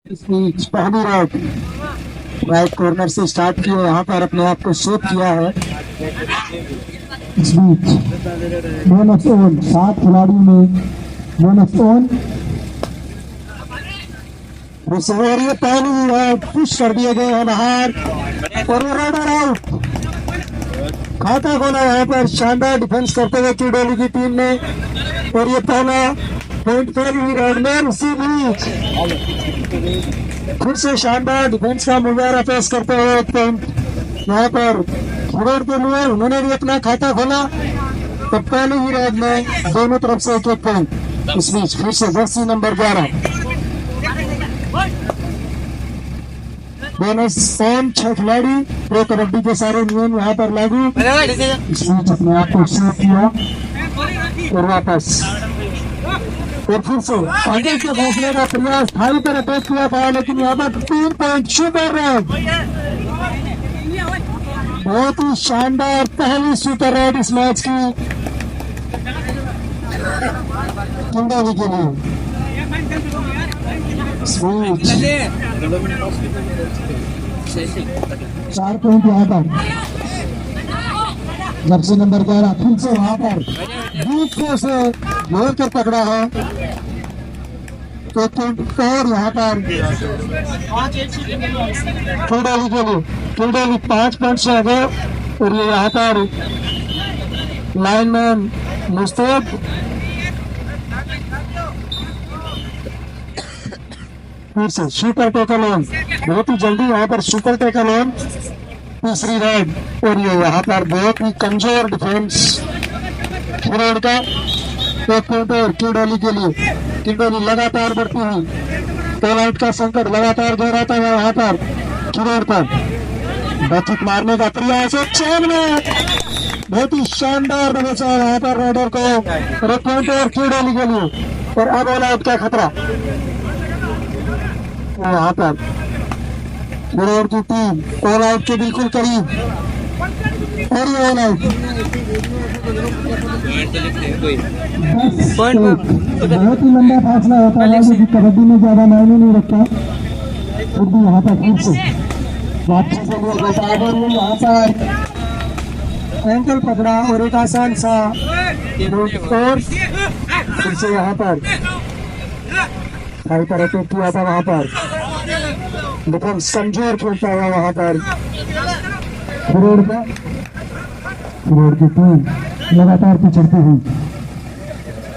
पहली right corner से start किया, यहाँ पर अपने आप को शेप किया है। इस बीच बोनस ओन 7 खिलाड़ियों में बोनस ओन और ये पहली राइट पुश कर दिए गए हैं बाहर और ये राइडर आउट। खाता खोला यहाँ पर शानदार डिफेंस करते हुए चुड़ैली की टीम ने और ये पहला पॉइंट पहली राइड में उसी बीच फिर से शानदार डिफेंस का मुजाहरा पेश करते हुए एक पॉइंट यहाँ पर खिलाड़ के लिए उन्होंने भी अपना खाता खोला। तो पहली ही राइड में दोनों तरफ से एक पॉइंट। इस बीच फिर से जर्सी नंबर 11 बोनस ऑन 6 खिलाड़ी प्रो कबड्डी के सारे नियम यहाँ पर लागू। इस बीच अपने आप को सेव किया और वापस और फिर से आगे के घोंसले का प्रयास थाई पर अटैक किया था, लेकिन यहाँ पर 3 पॉइंट सुपर रेड। बहुत ही शानदार पहली सुपर रेड इस मैच की किंडोली के लिए। 4 पॉइंट यहाँ पर जर्सी नंबर 11 फिर से वहां पर बीच से जोड़ कर पकड़ा है। तो और यहाँ पर किल्डोली 5 पॉइंट से आगे और ये यहाँ पर लाइनमैन मुस्तैद फिर से सुपर टैकल ऑन, बहुत ही जल्दी यहाँ पर सुपर टैकल ऑन तीसरी राइड और ये यहाँ पर बहुत ही कमजोर डिफेंस खिलाड़ी का एक पॉइंट और किल्डोली के लिए। किल्डोली लगातार बढ़ती हुई टैलेंट का संकट लगातार गहराता है यहाँ पर खिलाड़ पर बैठक मारने का प्रयास है। चैन में बहुत ही शानदार बचा है यहाँ पर राइडर को एक पॉइंट और किल्डोली के लिए और अब ऑल आउट का खतरा यहाँ पर खिलाड़ की टीम ऑल आउट के बिल्कुल करीब और ये ऑल आउट। बहुत ही लंबा फासला होता है क्योंकि कबड्डी में ज्यादा मायने नहीं रखता। फिर भी यहाँ पर फिर से वापसी के लिए गोपाल यहाँ पर एंकल पकड़ा और एक आसान सा और फिर से यहाँ पर पर अटैक किया था वहाँ पर डिफेंस कमजोर खेलता हुआ वहाँ पर खिलाड़ की टीम लगातार पिछड़ती हुई।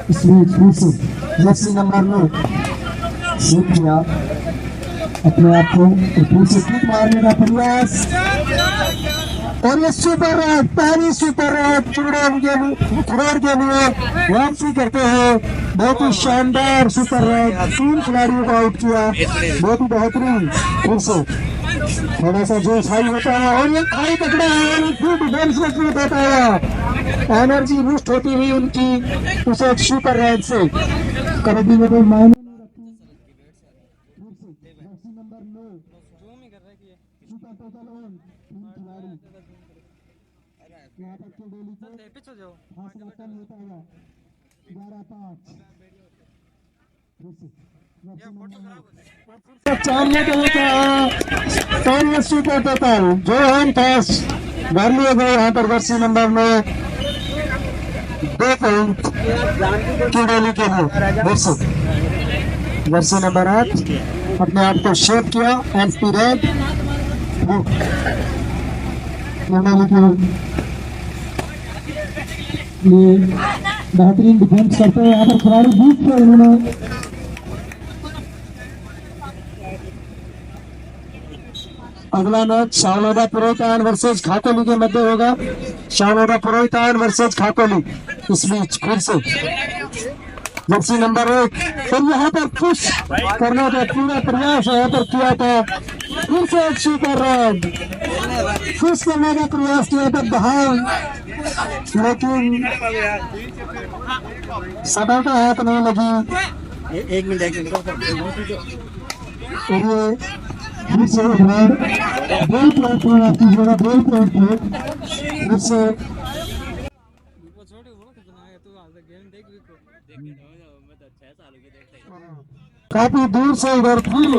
इसलिए फिर से जर्सी नंबर 9 सीख किया अपने आप को फिर से किक मारने का प्रयास और ये सुपर रेड पहली सुपर रेड खिलाड़ के लिए वापसी करते हैं। बहुत ही शानदार सुपर रेड 3 खिलाड़ियों को आउट किया, बहुत ही बेहतरीन। फिर से थोड़ा सा जोश हाई होता है और ये हाई पकड़ा है डिफेंस में होता है, एनर्जी बूस्ट होती हुई उनकी उसे सुपर रेड से कबड्डी में कोई मायने नहीं रखती। नंबर 9 सुपर टोटल ऑन 3 खिलाड़ी यहाँ पर किल्डोली को फासला कम होता है 11-5 चालने के लिए सुपर टोटल जो हम पास घर लिए गए यहाँ पर जर्सी नंबर में 2 पॉइंट किल्डोली के लिए। जर्सी नंबर 8 अपने आप को शेप किया एंटी रेड लिए बेहतरीन डिफेंस करते हैं यहाँ पर खिलाड़ी बीच में उन्होंने अगला मैच शाहनोदा पुरोहितान वर्सेस खाकोली के मध्य होगा। शाहनोदा पुरोहितान वर्सेस खाकोली। इस बीच फिर से जर्सी नंबर 1 और यहाँ पर पुश करने का पूरा प्रयास यहाँ पर किया था। फिर से एक सुपर रेड पुश करने का प्रयास किया था बहाल, लेकिन सदा का हाथ नहीं लगी। एक मिनट फिर से गोल पॉइंट फिर से काफी दूर से इधर फिर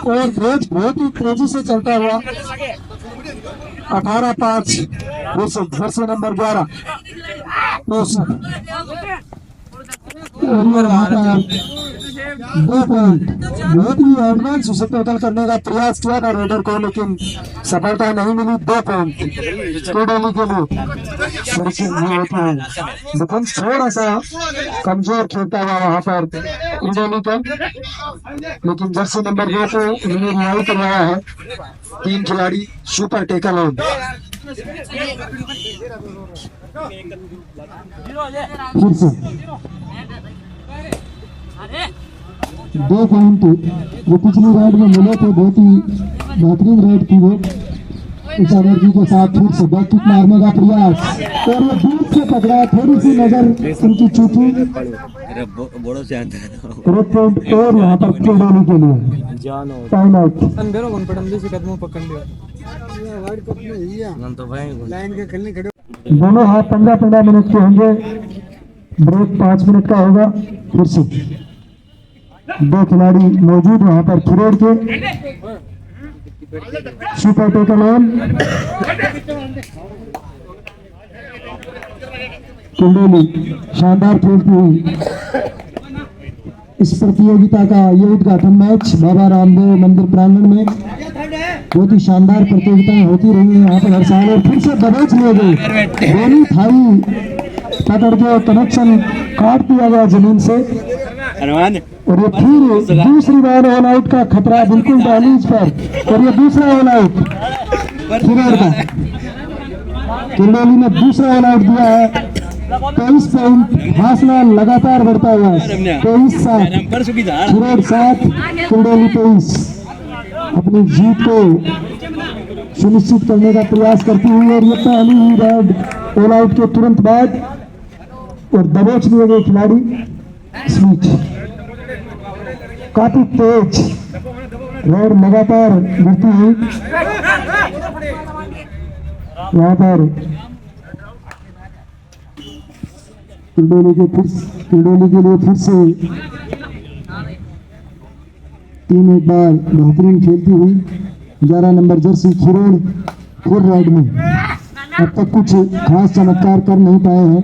और मैच बहुत ही तेजी से चलता हुआ 18-5 जर्सी नंबर 11 2 पॉइंट बहुत ही एडवांस उसे टोटल करने का प्रयास किया था रेडर को, लेकिन सफलता नहीं मिली। 2 पॉइंट टोडोली के लिए। डिफेंस थोड़ा सा कमजोर खेलता हुआ वहां पर टोडोली का, लेकिन जर्सी नंबर 2 को उन्होंने रिहाई करवाया है। 3 खिलाड़ी सुपर टेकल ऑन। फिर से 2 पॉइंट जो पिछली राइड में मिले थे, बहुत ही बेहतरीन राइड थी वो। इस एनर्जी के साथ फिर से बैक किक मारने का प्रयास और वो दूर से पकड़ा, थोड़ी सी नजर उनकी चूकी। पॉइंट और यहाँ पर टोडोली के लिए टाइम आउट। दोनों हाथ 15-15 मिनट के होंगे, ब्रेक 5 मिनट का होगा। फिर से 2 खिलाड़ी मौजूद वहां पर खिरोड़ के सुपर टेकल ऑन। टोडोली शानदार खेलती हुई इस प्रतियोगिता का ये उद्घाटन मैच बाबा रामदेव मंदिर प्रांगण में बहुत ही शानदार प्रतियोगिताएं होती रही है यहाँ पर हर साल। और फिर से दबोच लिए गए, दोनों थाई पकड़ के कनेक्शन काट दिया गया जमीन से, और ये फिर दूसरी बार ऑल आउट का खतरा बिल्कुल दहलीज पर। और ये दूसरा ऑल आउट खिरोड़ का, टोडोली ने दूसरा ऑल आउट दिया है। 23 पॉइंट फासला लगातार बढ़ता हुआ है। 23-7 खिरोड़ 7 टोडोली 23 अपनी जीत को सुनिश्चित करने का प्रयास करती हुई। और ये पहली ही राइड ऑल आउट के तुरंत बाद और दबोच लिए गए खिलाड़ी। स्विच काफी तेज राइड लगातार गिरती हुई यहाँ पर टोडोली के लिए फिर से टीम एक बार बेहतरीन खेलती हुई। 11 नंबर जर्सी खिरोड़ फिर राइड में अब तक कुछ खास चमत्कार कर नहीं पाए हैं।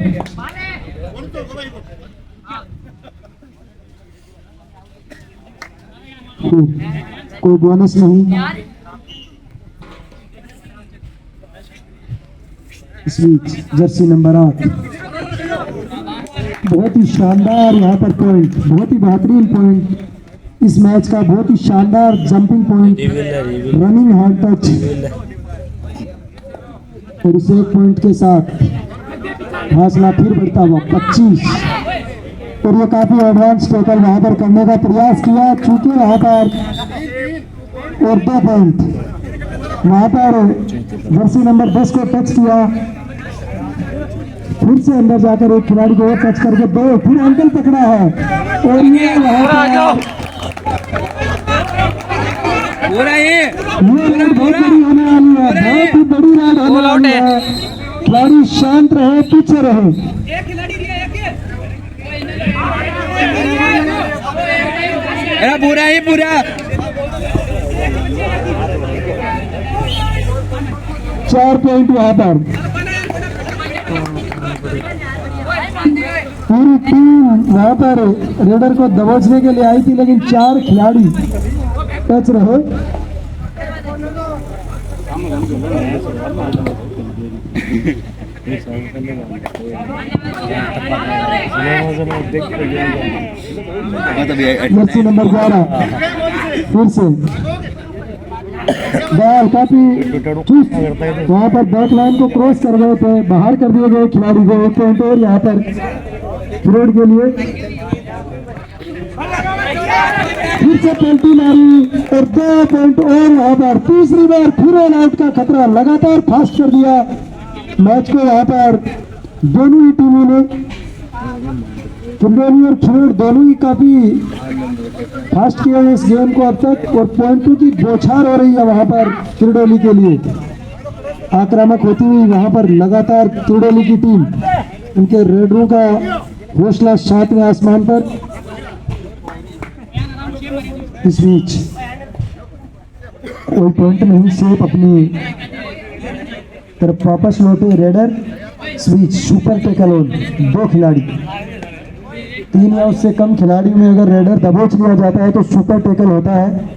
कोई बोनस नहीं। इस बीच जर्सी नंबर 8 बहुत ही शानदार यहाँ पर पॉइंट, बहुत ही बेहतरीन पॉइंट इस मैच का। बहुत ही शानदार jumping point, running hand touch, और इस 1 पॉइंट के साथ फासला फिर बढ़ता हुआ 25। और ये काफी एडवांस टोटल वहां पर करने का प्रयास किया, चूंकि वहां पर और 2 पॉइंट वहां पर जर्सी नंबर 10 को टच किया। फिर से अंदर जाकर एक खिलाड़ी को टच करके 2 फिर एंकल पकड़ा है। और ये बहुत बड़ी होने वाली है, बहुत ही बड़ी राइड होने वाली है। खिलाड़ी शांत रहे, पीछे रहे। पूरा ही पूरा 4 पॉइंट वहां पर। पूरी टीम वहां पर रेडर को दबोचने के लिए आई थी, लेकिन 4 खिलाड़ी टच रहे। जर्सी नंबर 12 फिर से बॉल काफी चुस्त वहां पर बैक लाइन को क्रॉस कर गए थे, बाहर कर दिए गए खिलाड़ी को। 1 पॉइंट और यहाँ पर खिरोड़ के लिए। फिर से पेल्टी मारी और 2 पॉइंट और वहां पर तीसरी बार फिर ऑल आउट का खतरा लगातार फास्ट कर दिया मैच को। यहाँ पर दोनों ही टीमों ने, टोडोली और खिरोड़ दोनों ही काफी फास्ट किया है इस गेम को अब तक। और पॉइंटों की बौछार हो रही है वहां पर टोडोली के लिए, आक्रामक होती हुई वहां पर लगातार टोडोली की टीम उनके रेडरों का हौसला 7वें आसमान पर। इस बीच कोई पॉइंट नहीं, सेफ अपनी तरफ वापस लौटे रेडर। इस बीच सुपर टैकल ऑन, 2 खिलाड़ी, 3 या उससे कम खिलाड़ी में अगर रेडर दबोच लिया जाता है तो सुपर टैकल होता है।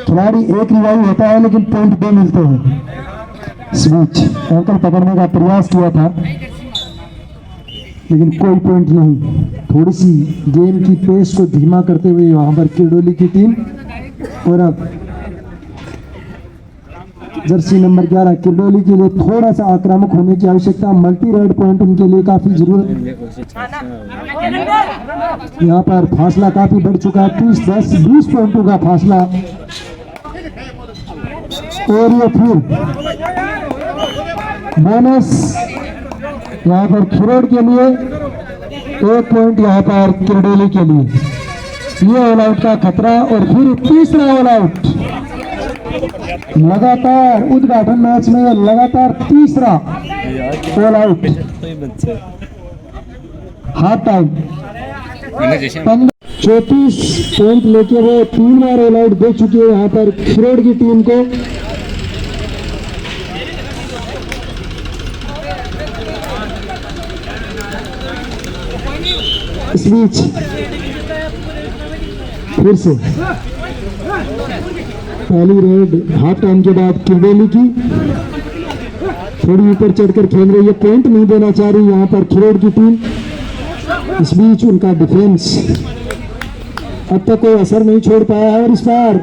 खिलाड़ी एक रिवाइव होता है लेकिन पॉइंट 2 मिलते हैं। इस बीच एंकल पकड़ने का प्रयास किया था लेकिन कोई पॉइंट नहीं। थोड़ी सी गेम की पेस को धीमा करते हुए वहां पर किरडोली की टीम। और अब जर्सी नंबर 11 किरडोली के लिए थोड़ा सा आक्रामक होने की आवश्यकता। मल्टी रेड पॉइंट उनके लिए काफी जरूरत। यहाँ पर फासला काफी बढ़ चुका है, 30-10-20 पॉइंटों का फासला। और ये फिर बोनस यहाँ पर खिरोड़ के लिए, 1 पॉइंट यहाँ पर किरडोली के लिए। ये ऑल आउट का खतरा और फिर तीसरा ऑल आउट। लगातार उद्घाटन मैच में लगातार तीसरा all out. Half time 34 point लेके वो 3 बार ऑल आउट दे चुके हैं यहाँ पर खिरोड़ की टीम को। इस बीच फिर से पहली रेड हाफ टाइम के बाद किरडोली की थोड़ी ऊपर चढ़कर खेल रही है, पॉइंट नहीं देना चाह रही यहाँ पर खिरोड़ की टीम। इस बीच उनका डिफेंस अब तक कोई असर नहीं छोड़ पाया है। और इस बार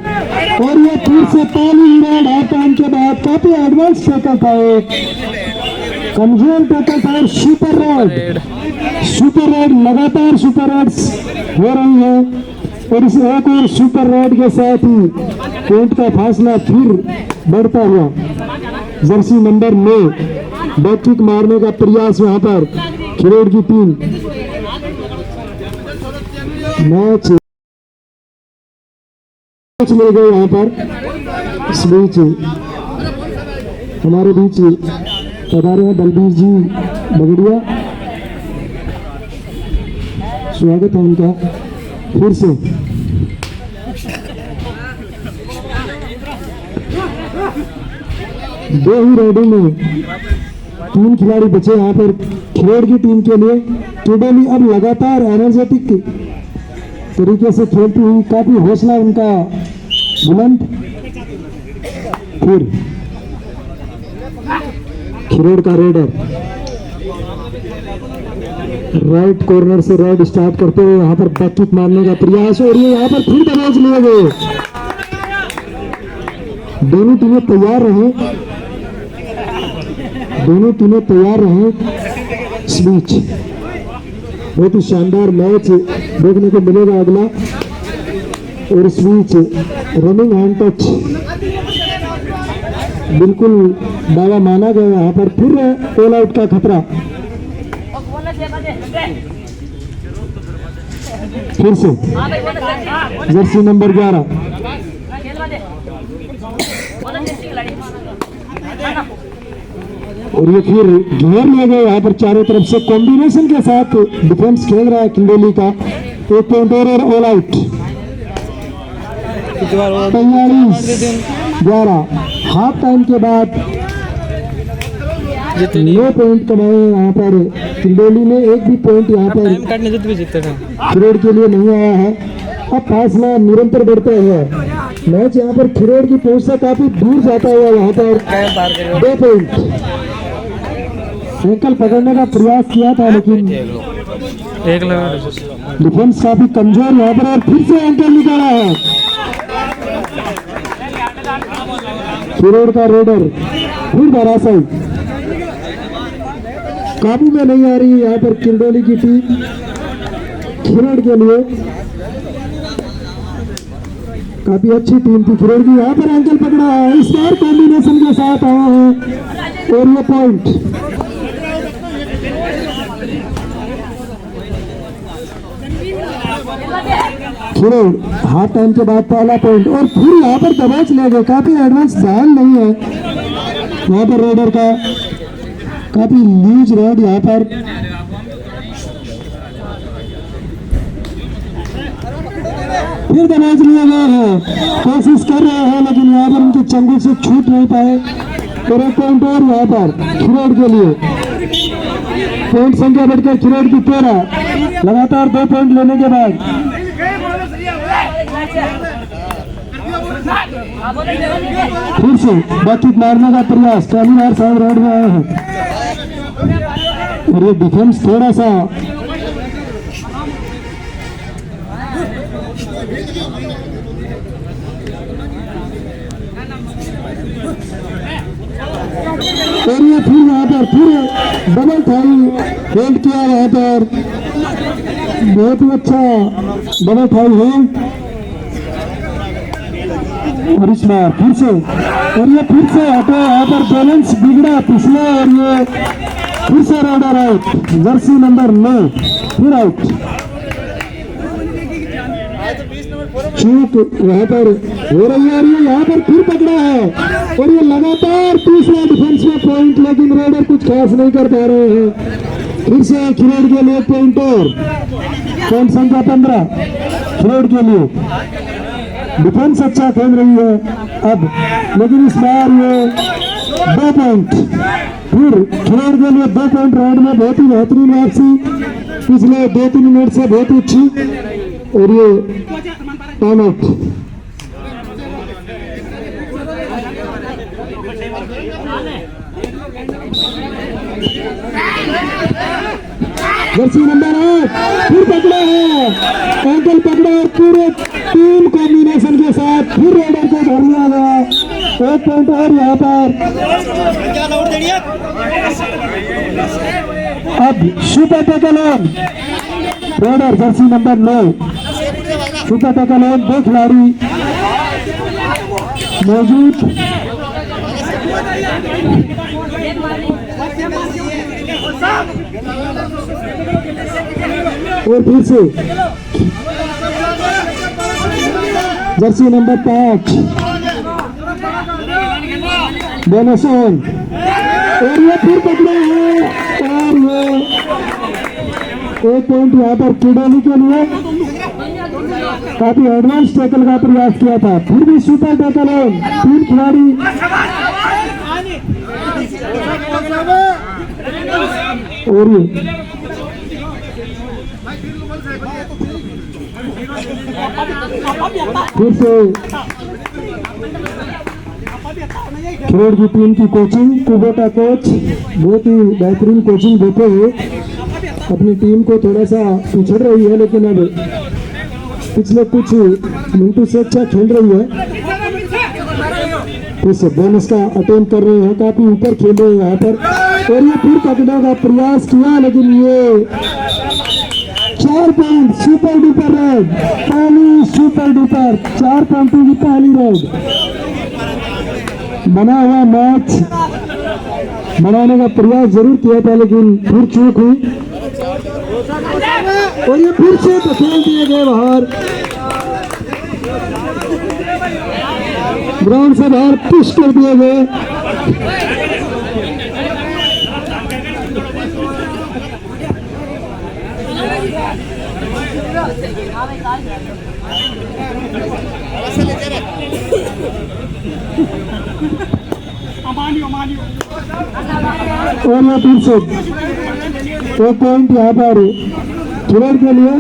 और ये फिर से पहली रेड हाफ टाइम के बाद काफी एडवांस टैकल था, एक कमजोर टैकल था। सुपर रेड लगातार सुपर रेड्स हो रही है और इस एक और सुपर रेड के साथ ही पॉइंट का फासला फिर बढ़ता हुआ। जर्सी नंबर 9 बैक किक मारने का प्रयास यहाँ पर खिरोड़ की टीम। मैच ले गए यहाँ पर। इस बीच हमारे बीच पधारे हैं बलबीर जी बगड़िया, स्वागत है उनका फिर से। दो ही रेडों में 3 खिलाड़ी बचे यहाँ पर खिरोड़ की टीम के लिए। किरडोली अब लगातार एनर्जेटिक तरीके से खेलती हुई, काफी हौसला उनका बुलंद। फिर खिरोड़ का रेडर राइट कॉर्नर से राइट स्टार्ट करते हुए यहाँ पर बैक किक मारने का प्रयास और ये यहाँ पर फिर दबोच लिए गए। दोनों टीमें तैयार रहे, दोनों टीमें तैयार रहे। इस बीच बहुत ही शानदार मैच देखने को मिलेगा अगला। और इस बीच रनिंग हैंड टच बिल्कुल दावा माना गया। यहाँ पर फिर ऑल आउट का खतरा। फिर से जर्सी नंबर 11 और ये फिर घेर ले गए यहाँ पर चारों तरफ से। कॉम्बिनेशन के साथ डिफेंस खेल रहा है किरडोली का। 1 पॉइंट और ऑल आउट। 43-11 हाफ टाइम के बाद 9 पॉइंट कमाए यहाँ पर किरडोली ने। एक भी पॉइंट यहाँ पर खिरोड़ के लिए नहीं आया है। अब फासला निरंतर बढ़ता हुआ मैच यहाँ पर खिरोड़ की पहुंच से काफी दूर जाता हुआ यहाँ पर 2 पॉइंट। एंकल पकड़ने का प्रयास किया था लेकिन डिफेंस काफी कमजोर यहाँ पर। और फिर से एंकल निकाला है खिरोड़ का रेडर, फिर धराशायी। काबू में नहीं आ रही है यहाँ पर किरडोली की टीम खिरोड़ के लिए। काफी अच्छी टीम थी खिरोड़ की। यहाँ पर एंकल पकड़ा है, इस बार कॉम्बिनेशन के साथ आया है और ये पॉइंट। खिरोड़ हाफ टाइम के बाद पहला पॉइंट और फिर यहाँ पर दबाच ले गए। काफी एडवांस ध्यान नहीं है यहाँ पर रेडर का, काफी लूज रेड यहाँ पर। फिर दबाज लिए गए हैं, कोशिश कर रहे हैं लेकिन यहाँ पर उनके चंगुल से छूट नहीं पाए। और एक पॉइंट और यहाँ पर खिरोड़ के लिए, पॉइंट संख्या बढ़कर खिरोड़ की 13, लगातार 2 पॉइंट लेने के बाद फिर से बाकी मारने का प्रयास, पहली बार साउंड राउंड में आए हैं और ये डिफेंस थोड़ा सा और ये फिर यहाँ पर फिर डबल थाई हेल्ड किया यहाँ पर, बहुत ही अच्छा डबल थाई है। और इस बार फिर से और ये फिर से हटो, यहाँ पर बैलेंस बिगड़ा पिछले और ये फिर से राइडर आउट, जर्सी नंबर 9 फिर आउट। चूक यहाँ पर हो रही है और ये यहाँ पर फिर पकड़ा है और ये लगातार तीसरा डिफेंस में पॉइंट, लेकिन राइडर कुछ खास नहीं कर पा रहे हैं। फिर से खिरोड़ के लिए पॉइंट और पॉइंट संख्या 15 खिरोड़ के लिए। डिफेंस अच्छा खेल रही है अब, लेकिन इस बार ये 2 पॉइंट फिर खिरोड़ के लिए 2 पॉइंट राउंड में बहुत ही बेहतरीन वापसी, पिछले 2-3 मिनट से बहुत ही अच्छी और ये टाइम आउट। जर्सी नंबर 8 फिर पकड़ा है, एंकल पकड़ा और पूरे टीम कॉम्बिनेशन के साथ फिर राइडर को धर लिया गया। 1 पॉइंट और यहाँ पर अब super tackle on raider jersey number 9, super tackle on 2 खिलाड़ी मौजूद। और फिर से जर्सी नंबर 5 बोनस ऑन और ये फिर पकड़ा है और ये 1 पॉइंट यहाँ पर किडोली के लिए। काफी एडवांस टैकल का प्रयास किया था, फिर भी सुपर टैकल ऑन 3 खिलाड़ी और फिर से खिरोड़ की टीम की कोचिंग, कुबोटा कोच बहुत ही बेहतरीन कोचिंग देते हुए अपनी टीम को थोड़ा सा पिछड़ रही है, लेकिन अब पिछले कुछ मिनटों से अच्छा खेल रही है। फिर से बोनस का अटेम्प्ट कर रहे हैं, काफी ऊपर खेल रहे हैं यहाँ पर और ये फिर पकड़ने का प्रयास किया, लेकिन ये 4 पॉइंट सुपर डुपर राइड, पहली सुपर डुपर 4 पॉइंटों की पहली राइड। बना हुआ मैच बनाने का प्रयास जरूर किया था, लेकिन फिर चूक हुई और ये फिर से धकेल दिए गए बाहर, ग्राउंड से बाहर पुश कर दिए गए। और ये फिर से 1 पॉइंट यहाँ पर खिरोड़ के लिए।